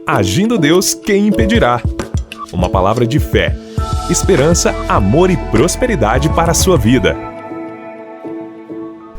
Agindo Deus, quem impedirá? Uma palavra de fé, esperança, amor e prosperidade para a sua vida.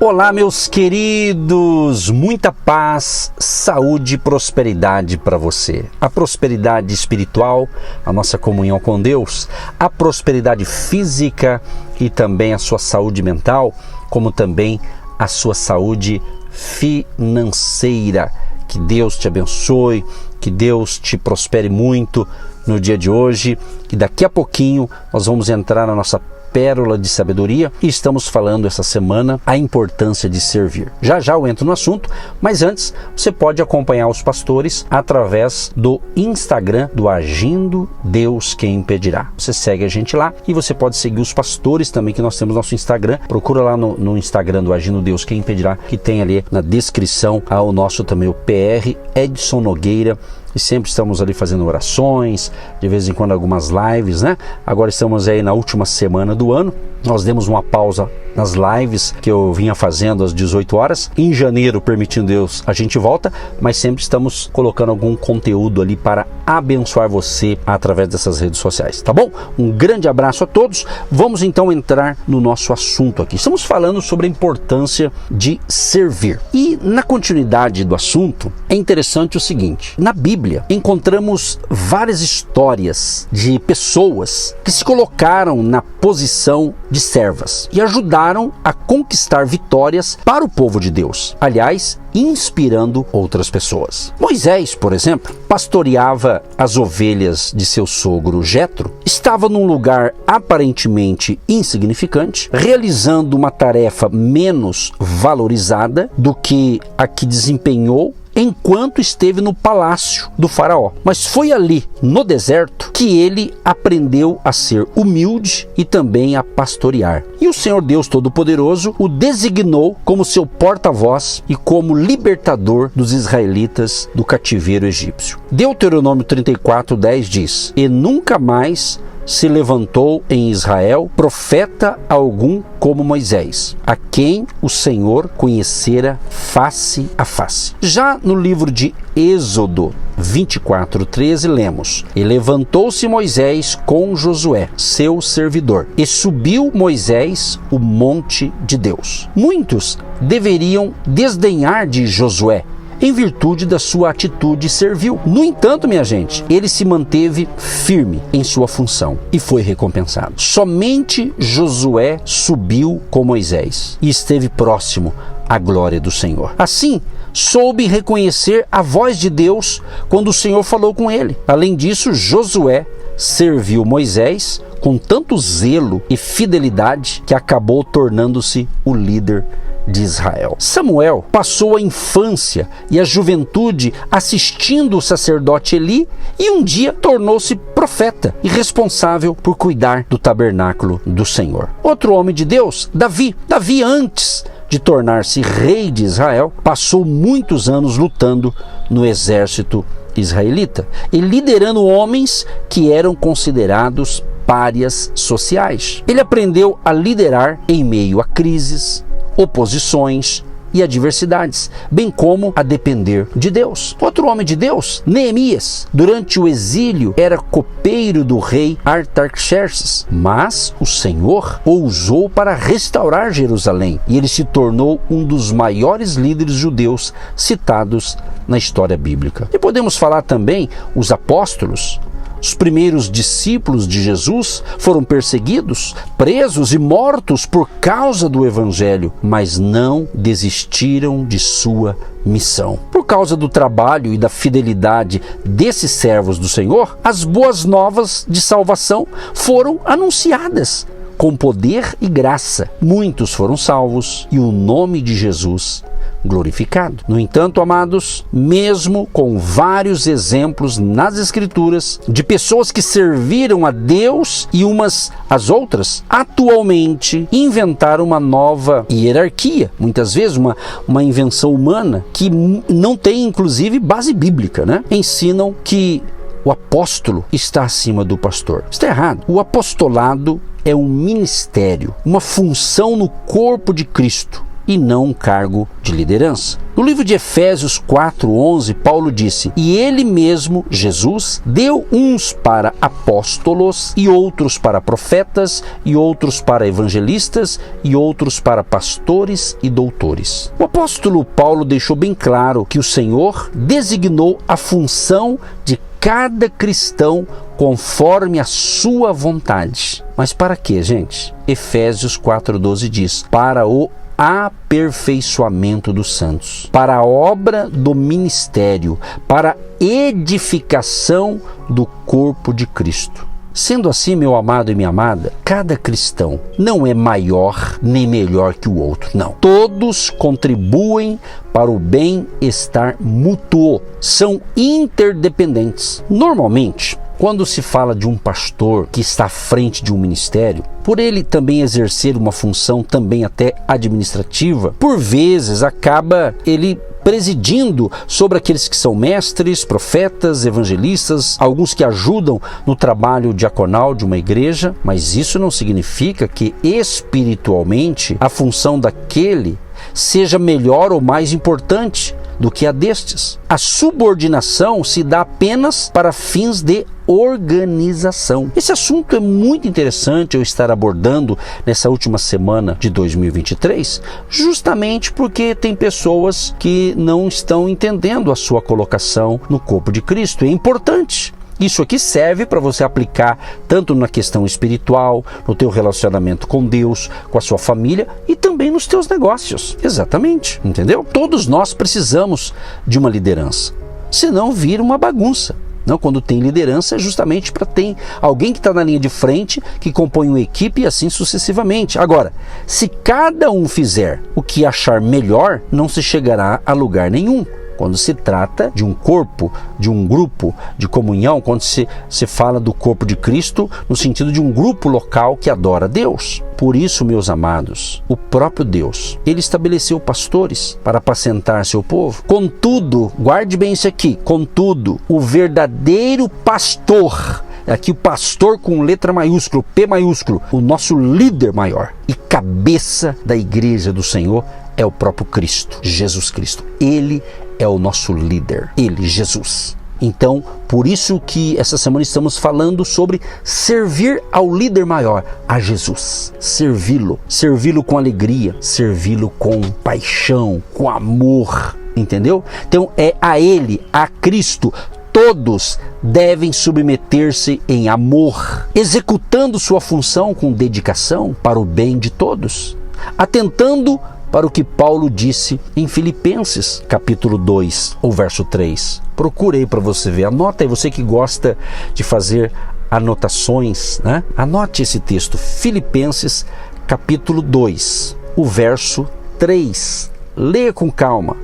Olá, meus queridos, muita paz, saúde e prosperidade para você. A prosperidade espiritual, a nossa comunhão com Deus, a prosperidade física e também a sua saúde mental, como também a sua saúde financeira. Que Deus te abençoe, que Deus te prospere muito no dia de hoje. E daqui a pouquinho nós vamos entrar na nossa pérola de sabedoria e estamos falando essa semana a importância de servir. Já já eu entro no assunto, mas antes você pode acompanhar os pastores através do Instagram do Agindo Deus Quem Impedirá. Você segue a gente lá e você pode seguir os pastores também, que nós temos nosso Instagram. Procura lá no Instagram do Agindo Deus Quem Impedirá, que tem ali na descrição o nosso também, o PR Edson Nogueira. E sempre estamos ali fazendo orações, de vez em quando algumas lives, né? Agora estamos aí na última semana do ano. Nós demos uma pausa nas lives que eu vinha fazendo às 18 horas. Em janeiro, permitindo Deus, a gente volta, mas sempre estamos colocando algum conteúdo ali para abençoar você através dessas redes sociais, tá bom? Um grande abraço a todos. Vamos então entrar no nosso assunto aqui. Estamos falando sobre a importância de servir. E na continuidade do assunto, é interessante o seguinte: na Bíblia encontramos várias histórias de pessoas que se colocaram na posição de servas e ajudaram a conquistar vitórias para o povo de Deus. Aliás, inspirando outras pessoas. Moisés, por exemplo, pastoreava as ovelhas de seu sogro Jetro, estava num lugar aparentemente insignificante, realizando uma tarefa menos valorizada do que a que desempenhou enquanto esteve no palácio do faraó. Mas foi ali, no deserto, que ele aprendeu a ser humilde e também a pastorear. E o Senhor Deus Todo-Poderoso o designou como seu porta-voz e como libertador dos israelitas do cativeiro egípcio. Deuteronômio 34:10 diz: "E nunca mais se levantou em Israel profeta algum como Moisés, a quem o Senhor conhecera face a face." Já no livro de Êxodo 24:13 lemos: "E levantou-se Moisés com Josué, seu servidor, e subiu Moisés o monte de Deus." Muitos deveriam desdenhar de Josué em virtude da sua atitude servil. No entanto, minha gente, ele se manteve firme em sua função e foi recompensado. Somente Josué subiu com Moisés e esteve próximo à glória do Senhor. Assim, soube reconhecer a voz de Deus quando o Senhor falou com ele. Além disso, Josué serviu Moisés com tanto zelo e fidelidade que acabou tornando-se o líder de Israel. Samuel passou a infância e a juventude assistindo o sacerdote Eli e um dia tornou-se profeta e responsável por cuidar do tabernáculo do Senhor. Outro homem de Deus, Davi. Davi, antes de tornar-se rei de Israel, passou muitos anos lutando no exército israelita e liderando homens que eram considerados párias sociais. Ele aprendeu a liderar em meio a crises, oposições e adversidades, bem como a depender de Deus. Outro homem de Deus, Neemias, durante o exílio era copeiro do rei Artaxerxes, mas o Senhor o usou para restaurar Jerusalém e ele se tornou um dos maiores líderes judeus citados na história bíblica. E podemos falar também os apóstolos. Os primeiros discípulos de Jesus foram perseguidos, presos e mortos por causa do Evangelho, mas não desistiram de sua missão. Por causa do trabalho e da fidelidade desses servos do Senhor, as boas novas de salvação foram anunciadas com poder e graça. Muitos foram salvos e o nome de Jesus glorificado. No entanto, amados, mesmo com vários exemplos nas Escrituras de pessoas que serviram a Deus e umas às outras, atualmente inventaram uma nova hierarquia, muitas vezes uma invenção humana que não tem inclusive base bíblica, né? Ensinam que o apóstolo está acima do pastor. Está errado. O apostolado é um ministério, uma função no corpo de Cristo, e não um cargo de liderança. No livro de Efésios 4:11, Paulo disse: "E ele mesmo, Jesus, deu uns para apóstolos, e outros para profetas, e outros para evangelistas, e outros para pastores e doutores." O apóstolo Paulo deixou bem claro que o Senhor designou a função de cada cristão conforme a sua vontade. Mas para quê, gente? Efésios 4:12 diz: "Para o aperfeiçoamento dos santos, para a obra do ministério, para a edificação do corpo de Cristo." Sendo assim, meu amado e minha amada, cada cristão não é maior nem melhor que o outro, não. Todos contribuem para o bem-estar mútuo, são interdependentes. Normalmente, quando se fala de um pastor que está à frente de um ministério, por ele também exercer uma função também até administrativa, por vezes acaba ele presidindo sobre aqueles que são mestres, profetas, evangelistas, alguns que ajudam no trabalho diaconal de uma igreja, mas isso não significa que espiritualmente a função daquele seja melhor ou mais importante do que a destes. A subordinação se dá apenas para fins de organização. Esse assunto é muito interessante eu estar abordando nessa última semana de 2023, justamente porque tem pessoas que não estão entendendo a sua colocação no corpo de Cristo. É importante. Isso aqui serve para você aplicar tanto na questão espiritual, no teu relacionamento com Deus, com a sua família e também nos teus negócios. Exatamente, entendeu? Todos nós precisamos de uma liderança, senão vira uma bagunça. Não, quando tem liderança é justamente para ter alguém que está na linha de frente, que compõe uma equipe e assim sucessivamente. Agora, se cada um fizer o que achar melhor, não se chegará a lugar nenhum. Quando se trata de um corpo, de um grupo de comunhão, quando se fala do corpo de Cristo, no sentido de um grupo local que adora a Deus. Por isso, meus amados, o próprio Deus, ele estabeleceu pastores para apacentar seu povo. Contudo, guarde bem isso aqui, contudo, o verdadeiro pastor, aqui o pastor com letra maiúscula, P maiúsculo, o nosso líder maior e cabeça da igreja do Senhor é o próprio Cristo, Jesus Cristo. Ele é o nosso líder, ele, Jesus. Então, por isso que essa semana estamos falando sobre servir ao líder maior, a Jesus. Servi-lo com alegria, servi-lo com paixão, com amor, entendeu? Então é a ele, a Cristo. Todos devem submeter-se em amor, executando sua função com dedicação para o bem de todos, atentando para o que Paulo disse em Filipenses, capítulo 2, o verso 3. Procure aí para você ver, anota aí, você que gosta de fazer anotações, né? Anote esse texto, Filipenses, capítulo 2, o verso 3. Leia com calma,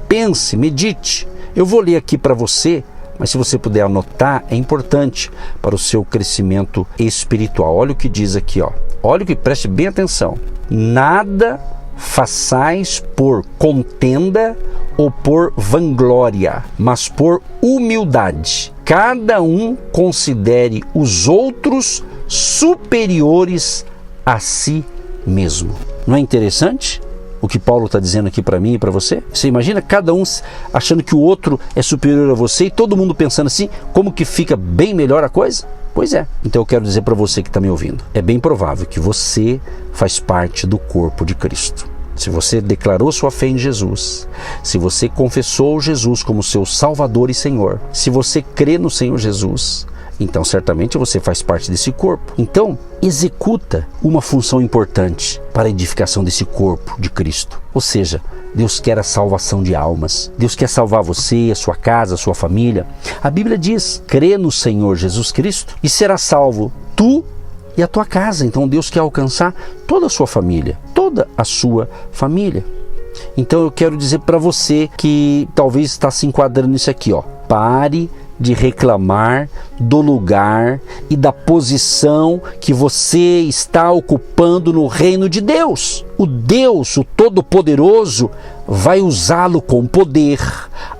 pense, medite. Eu vou ler aqui para você, mas se você puder anotar, é importante para o seu crescimento espiritual. Olha o que diz aqui, ó. Olha o que, preste bem atenção. Nada façais por contenda ou por vanglória, mas por humildade. Cada um considere os outros superiores a si mesmo. Não é interessante o que Paulo está dizendo aqui para mim e para você? Você imagina cada um achando que o outro é superior a você e todo mundo pensando assim, como que fica bem melhor a coisa? Pois é. Então eu quero dizer para você que está me ouvindo, é bem provável que você faz parte do corpo de Cristo. Se você declarou sua fé em Jesus, se você confessou Jesus como seu Salvador e Senhor, se você crê no Senhor Jesus, então certamente você faz parte desse corpo. Então, executa uma função importante para a edificação desse corpo de Cristo. Ou seja, Deus quer a salvação de almas. Deus quer salvar você, a sua casa, a sua família. A Bíblia diz, crê no Senhor Jesus Cristo e será salvo tu e a tua casa. Então Deus quer alcançar toda a sua família, toda a sua família. Então eu quero dizer para você que talvez está se enquadrando nisso aqui, ó. Pare de reclamar do lugar e da posição que você está ocupando no reino de Deus. O Deus, o Todo-Poderoso, vai usá-lo com poder,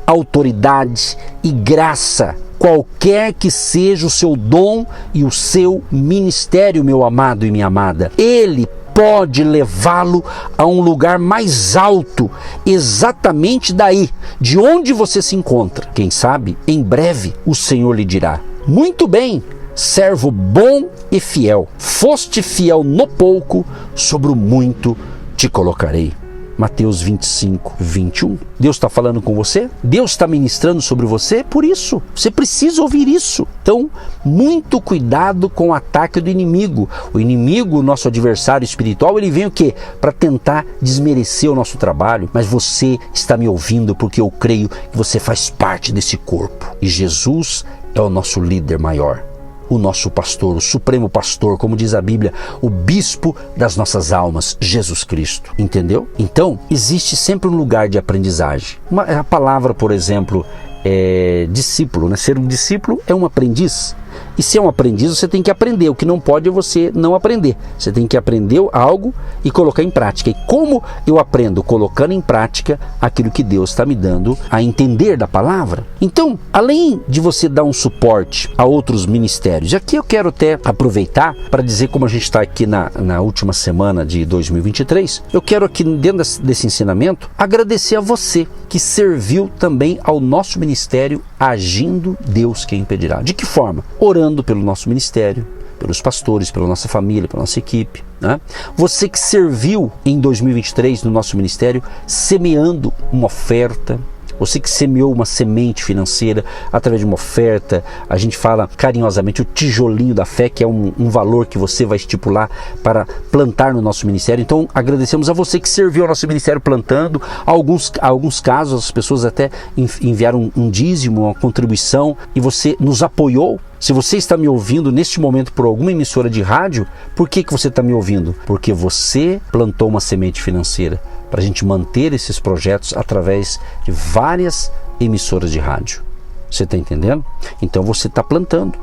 autoridade e graça, qualquer que seja o seu dom e o seu ministério, meu amado e minha amada. Ele pode levá-lo a um lugar mais alto, exatamente daí, de onde você se encontra. Quem sabe, em breve, o Senhor lhe dirá: muito bem, servo bom e fiel. Foste fiel no pouco, sobre o muito te colocarei. Mateus 25, 21. Deus está falando com você? Deus está ministrando sobre você? Por isso, você precisa ouvir isso. Então, muito cuidado com o ataque do inimigo. O inimigo, o nosso adversário espiritual, ele vem o quê? Para tentar desmerecer o nosso trabalho. Mas você está me ouvindo porque eu creio que você faz parte desse corpo. E Jesus é o nosso líder maior, o nosso pastor, o supremo pastor, como diz a Bíblia, o bispo das nossas almas, Jesus Cristo. Entendeu? Então, existe sempre um lugar de aprendizagem. A palavra, por exemplo, é discípulo, né? Ser um discípulo é um aprendiz. E se é um aprendiz, você tem que aprender. O que não pode é você não aprender. Você tem que aprender algo e colocar em prática. E como eu aprendo? Colocando em prática aquilo que Deus está me dando a entender da palavra. Então, além de você dar um suporte a outros ministérios, aqui eu quero até aproveitar para dizer, como a gente está aqui na última semana de 2023, eu quero aqui dentro desse ensinamento agradecer a você que serviu também ao nosso ministério Agindo Deus Quem Impedirá. De que forma? Orando pelo nosso ministério, pelos pastores, pela nossa família, pela nossa equipe, né? Você que serviu em 2023 no nosso ministério, semeando uma oferta, você que semeou uma semente financeira através de uma oferta, a gente fala carinhosamente o tijolinho da fé, que é um valor que você vai estipular para plantar no nosso ministério. Então agradecemos a você que serviu ao nosso ministério plantando. Alguns casos as pessoas até enviaram um dízimo, uma contribuição, e você nos apoiou. Se você está me ouvindo neste momento por alguma emissora de rádio, por que você está me ouvindo? Porque você plantou uma semente financeira para a gente manter esses projetos através de várias emissoras de rádio. Você está entendendo? Então você está plantando.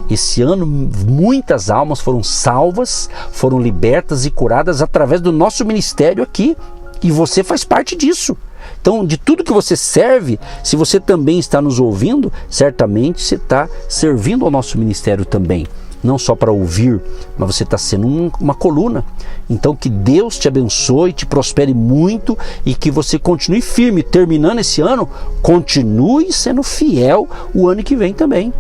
Esse ano muitas almas foram salvas, foram libertas e curadas através do nosso ministério aqui. E você faz parte disso. Então, de tudo que você serve, se você também está nos ouvindo, certamente você está servindo ao nosso ministério também. Não só para ouvir, mas você está sendo uma coluna. Então que Deus te abençoe, te prospere muito e que você continue firme. Terminando esse ano, continue sendo fiel o ano que vem também.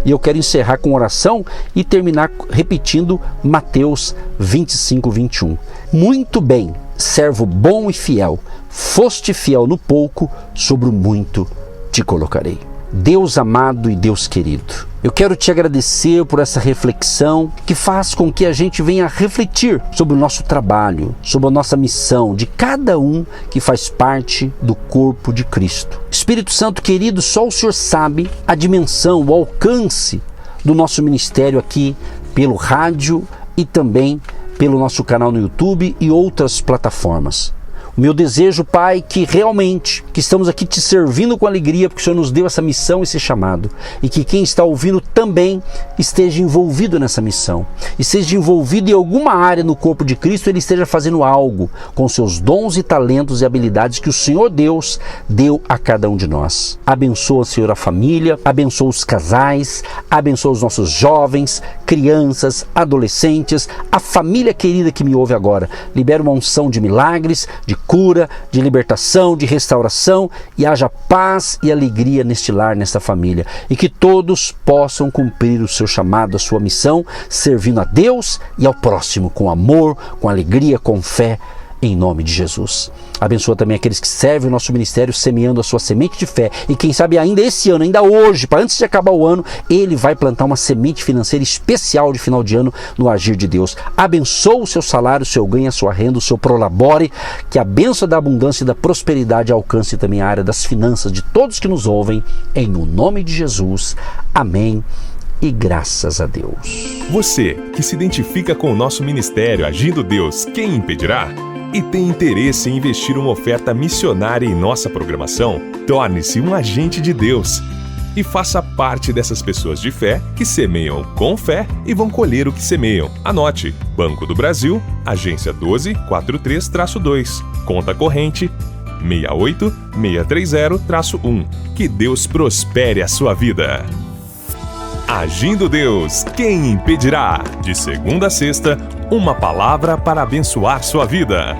E eu quero encerrar com oração e terminar repetindo Mateus 25, 21. Muito bem, servo bom e fiel, foste fiel no pouco, sobre o muito te colocarei. Deus amado e Deus querido, eu quero te agradecer por essa reflexão que faz com que a gente venha refletir sobre o nosso trabalho, sobre a nossa missão, de cada um que faz parte do corpo de Cristo. Espírito Santo querido, só o Senhor sabe a dimensão, o alcance do nosso ministério aqui pelo rádio e também pelo nosso canal no YouTube e outras plataformas. O meu desejo, Pai, que realmente, que estamos aqui te servindo com alegria, porque o Senhor nos deu essa missão, esse chamado, e que quem está ouvindo também esteja envolvido nessa missão, esteja envolvido em alguma área no corpo de Cristo, ele esteja fazendo algo com seus dons e talentos e habilidades que o Senhor Deus deu a cada um de nós. Abençoa, Senhor, a família, abençoa os casais, abençoa os nossos jovens, crianças, adolescentes, a família querida que me ouve agora. Libera uma unção de milagres, de cura, de libertação, de restauração, e haja paz e alegria neste lar, nesta família, e que todos possam cumprir o seu chamado, a sua missão, servindo a Deus e ao próximo, com amor, com alegria, com fé, em nome de Jesus. Abençoa também aqueles que servem o nosso ministério, semeando a sua semente de fé, e quem sabe ainda esse ano, ainda hoje, para antes de acabar o ano, ele vai plantar uma semente financeira especial de final de ano no agir de Deus. Abençoa o seu salário, o seu ganho, a sua renda, o seu prolabore, que a bênção da abundância e da prosperidade alcance também a área das finanças de todos que nos ouvem, em o nome de Jesus. Amém. E graças a Deus. Você que se identifica com o nosso ministério Agindo Deus, quem impedirá? E tem interesse em investir uma oferta missionária em nossa programação? Torne-se um agente de Deus e faça parte dessas pessoas de fé que semeiam com fé e vão colher o que semeiam. Anote: Banco do Brasil, agência 1243-2, conta corrente 68630-1. Que Deus prospere a sua vida. Agindo Deus, quem impedirá? De segunda a sexta, Uma palavra para abençoar sua vida.